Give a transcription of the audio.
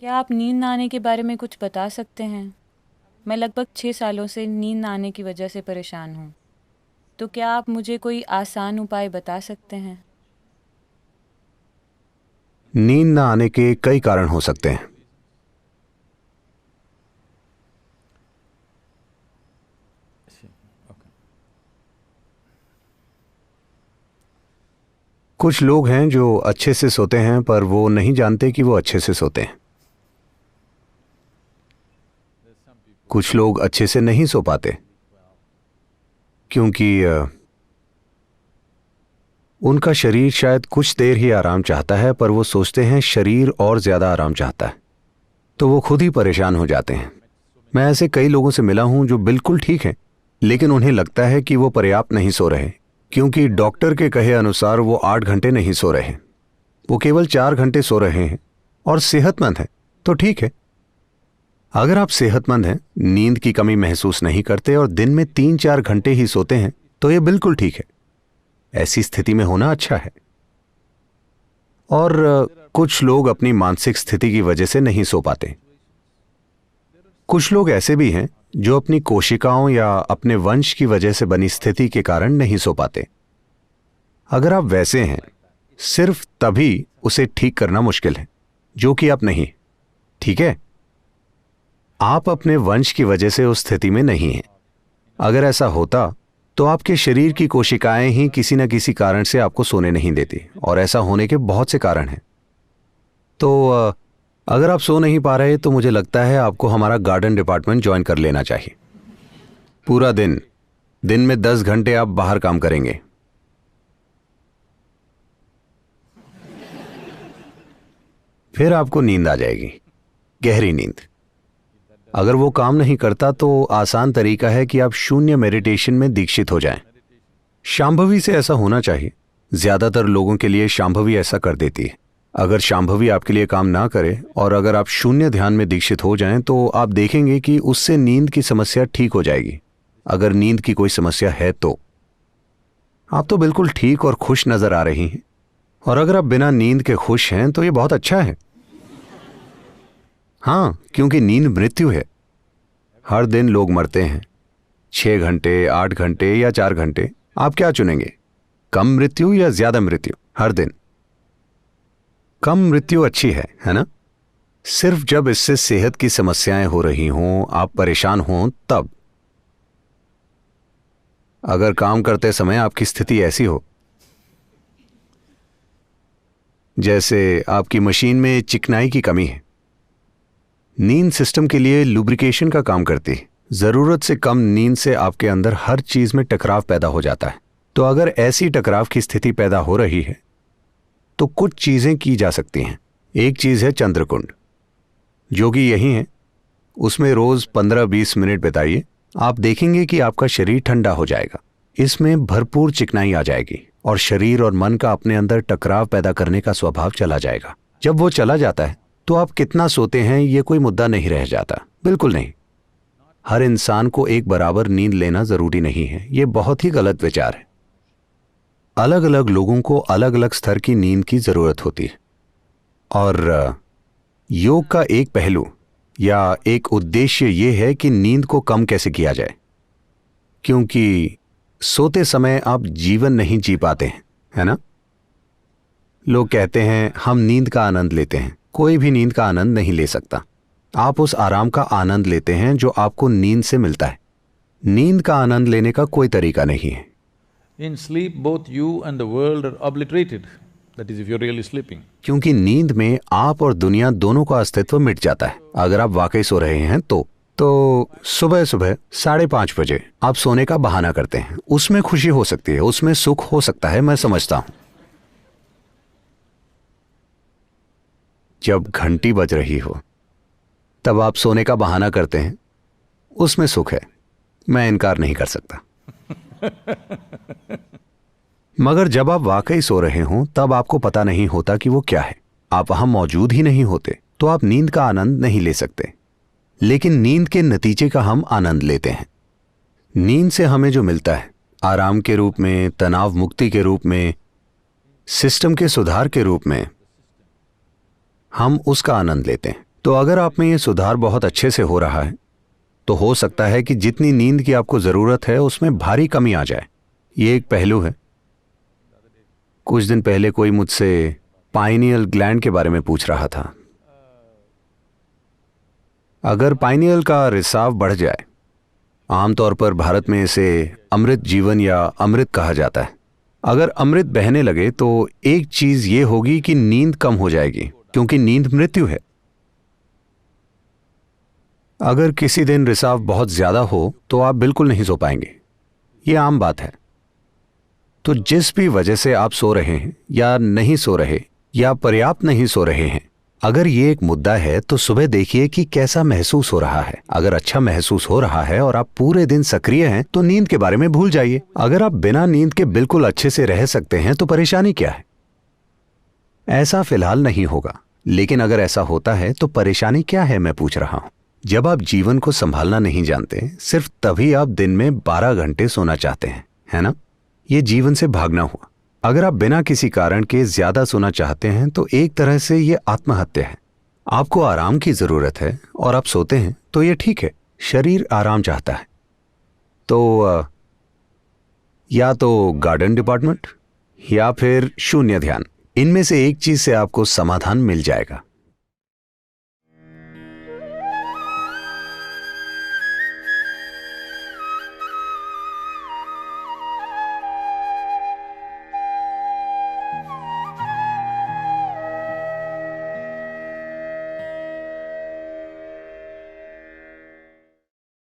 क्या आप नींद ना आने के बारे में कुछ बता सकते हैं? मैं लगभग 6 सालों से नींद ना आने की वजह से परेशान हूँ। तो क्या आप मुझे कोई आसान उपाय बता सकते हैं? नींद न आने के कई कारण हो सकते हैं। कुछ लोग हैं जो अच्छे से सोते हैं पर वो नहीं जानते कि वो अच्छे से सोते हैं। कुछ लोग अच्छे से नहीं सो पाते क्योंकि उनका शरीर शायद कुछ देर ही आराम चाहता है, पर वो सोचते हैं शरीर और ज्यादा आराम चाहता है, तो वो खुद ही परेशान हो जाते हैं। मैं ऐसे कई लोगों से मिला हूं जो बिल्कुल ठीक हैं, लेकिन उन्हें लगता है कि वो पर्याप्त नहीं सो रहे क्योंकि डॉक्टर के कहे अनुसार वो 8 घंटे नहीं सो रहे। वो केवल 4 घंटे सो रहे हैं और सेहतमंद हैं, तो ठीक है। अगर आप सेहतमंद हैं, नींद की कमी महसूस नहीं करते और दिन में 3-4 घंटे ही सोते हैं, तो ये बिल्कुल ठीक है। ऐसी स्थिति में होना अच्छा है। और कुछ लोग अपनी मानसिक स्थिति की वजह से नहीं सो पाते। कुछ लोग ऐसे भी हैं जो अपनी कोशिकाओं या अपने वंश की वजह से बनी स्थिति के कारण नहीं सो पाते। अगर आप वैसे हैं, सिर्फ तभी उसे ठीक करना मुश्किल है, जो कि आप नहीं। ठीक है, आप अपने वंश की वजह से उस स्थिति में नहीं हैं। अगर ऐसा होता तो आपके शरीर की कोशिकाएं ही किसी न किसी कारण से आपको सोने नहीं देती, और ऐसा होने के बहुत से कारण हैं। तो अगर आप सो नहीं पा रहे तो मुझे लगता है आपको हमारा गार्डन डिपार्टमेंट ज्वाइन कर लेना चाहिए। पूरा दिन में 10 घंटे आप बाहर काम करेंगे। फिर आपको नींद आ जाएगी, गहरी नींद। अगर वो काम नहीं करता तो आसान तरीका है कि आप शून्य मेडिटेशन में दीक्षित हो जाएं। शांभवी से ऐसा होना चाहिए। ज्यादातर लोगों के लिए शांभवी ऐसा कर देती है। अगर शांभवी आपके लिए काम ना करे और अगर आप शून्य ध्यान में दीक्षित हो जाएं, तो आप देखेंगे कि उससे नींद की समस्या ठीक हो जाएगी। अगर नींद की कोई समस्या है तो आप तो बिल्कुल ठीक और खुश नजर आ रही हैं, और अगर आप बिना नींद के खुश हैं तो ये बहुत अच्छा है। हाँ, क्योंकि नींद मृत्यु है। हर दिन लोग मरते हैं, 6 घंटे, 8 घंटे या 4 घंटे। आप क्या चुनेंगे, कम मृत्यु या ज्यादा मृत्यु? हर दिन कम मृत्यु अच्छी है ना? सिर्फ जब इससे सेहत की समस्याएं हो रही हों, आप परेशान हों, तब। अगर काम करते समय आपकी स्थिति ऐसी हो जैसे आपकी मशीन में चिकनाई की कमी है, नींद सिस्टम के लिए लुब्रिकेशन का काम करती है। जरूरत से कम नींद से आपके अंदर हर चीज में टकराव पैदा हो जाता है। तो अगर ऐसी टकराव की स्थिति पैदा हो रही है तो कुछ चीजें की जा सकती हैं। एक चीज है चंद्रकुंड, जो कि यही है। उसमें रोज 15-20 मिनट बिताइए। आप देखेंगे कि आपका शरीर ठंडा हो जाएगा। इसमें भरपूर चिकनाई आ जाएगी और शरीर और मन का अपने अंदर टकराव पैदा करने का स्वभाव चला जाएगा। जब वो चला जाता है तो आप कितना सोते हैं ये कोई मुद्दा नहीं रह जाता। बिल्कुल नहीं। हर इंसान को एक बराबर नींद लेना जरूरी नहीं है। ये बहुत ही गलत विचार है। अलग अलग लोगों को अलग अलग स्तर की नींद की जरूरत होती है, और योग का एक पहलू या एक उद्देश्य यह है कि नींद को कम कैसे किया जाए, क्योंकि सोते समय आप जीवन नहीं जी पाते हैं, है ना? लोग कहते हैं हम नींद का आनंद लेते हैं। कोई भी नींद का आनंद नहीं ले सकता। आप उस आराम का आनंद लेते हैं जो आपको नींद से मिलता है। नींद का आनंद लेने का कोई तरीका नहीं है। In sleep, both you and the world are obliterated. That is, if you're really sleeping. क्योंकि नींद में आप और दुनिया दोनों का अस्तित्व मिट जाता है। अगर आप वाकई सो रहे हैं तो सुबह सुबह 5:30 बजे आप सोने का बहाना करते हैं। उसमें खुशी हो सकती है, उसमें सुख हो सकता है, मैं समझता हूं। जब घंटी बज रही हो तब आप सोने का बहाना करते हैं, उसमें सुख है, मैं इनकार नहीं कर सकता। मगर जब आप वाकई सो रहे हों तब आपको पता नहीं होता कि वो क्या है। आप वहां मौजूद ही नहीं होते, तो आप नींद का आनंद नहीं ले सकते। लेकिन नींद के नतीजे का हम आनंद लेते हैं। नींद से हमें जो मिलता है, आराम के रूप में, तनाव मुक्ति के रूप में, सिस्टम के सुधार के रूप में, हम उसका आनंद लेते हैं। तो अगर आप में ये सुधार बहुत अच्छे से हो रहा है तो हो सकता है कि जितनी नींद की आपको जरूरत है उसमें भारी कमी आ जाए। ये एक पहलू है। कुछ दिन पहले कोई मुझसे पाइनियल ग्लैंड के बारे में पूछ रहा था। अगर पाइनियल का रिसाव बढ़ जाए, आमतौर पर भारत में इसे अमृत जीवन या अमृत कहा जाता है, अगर अमृत बहने लगे तो एक चीज ये होगी कि नींद कम हो जाएगी, क्योंकि नींद मृत्यु है। अगर किसी दिन रिसाव बहुत ज्यादा हो तो आप बिल्कुल नहीं सो पाएंगे, ये आम बात है। तो जिस भी वजह से आप सो रहे हैं या नहीं सो रहे या पर्याप्त नहीं सो रहे हैं, अगर ये एक मुद्दा है तो सुबह देखिए कि कैसा महसूस हो रहा है। अगर अच्छा महसूस हो रहा है और आप पूरे दिन सक्रिय हैं तो नींद के बारे में भूल जाइए। अगर आप बिना नींद के बिल्कुल अच्छे से रह सकते हैं तो परेशानी क्या है? ऐसा फिलहाल नहीं होगा, लेकिन अगर ऐसा होता है तो परेशानी क्या है, मैं पूछ रहा हूं। जब आप जीवन को संभालना नहीं जानते, सिर्फ तभी आप दिन में 12 घंटे सोना चाहते हैं, है ना? ये जीवन से भागना हुआ। अगर आप बिना किसी कारण के ज्यादा सोना चाहते हैं तो एक तरह से ये आत्महत्या है। आपको आराम की जरूरत है और आप सोते हैं तो ये ठीक है, शरीर आराम चाहता है। तो या तो गार्डन डिपार्टमेंट या फिर शून्य ध्यान, इनमें से एक चीज से आपको समाधान मिल जाएगा।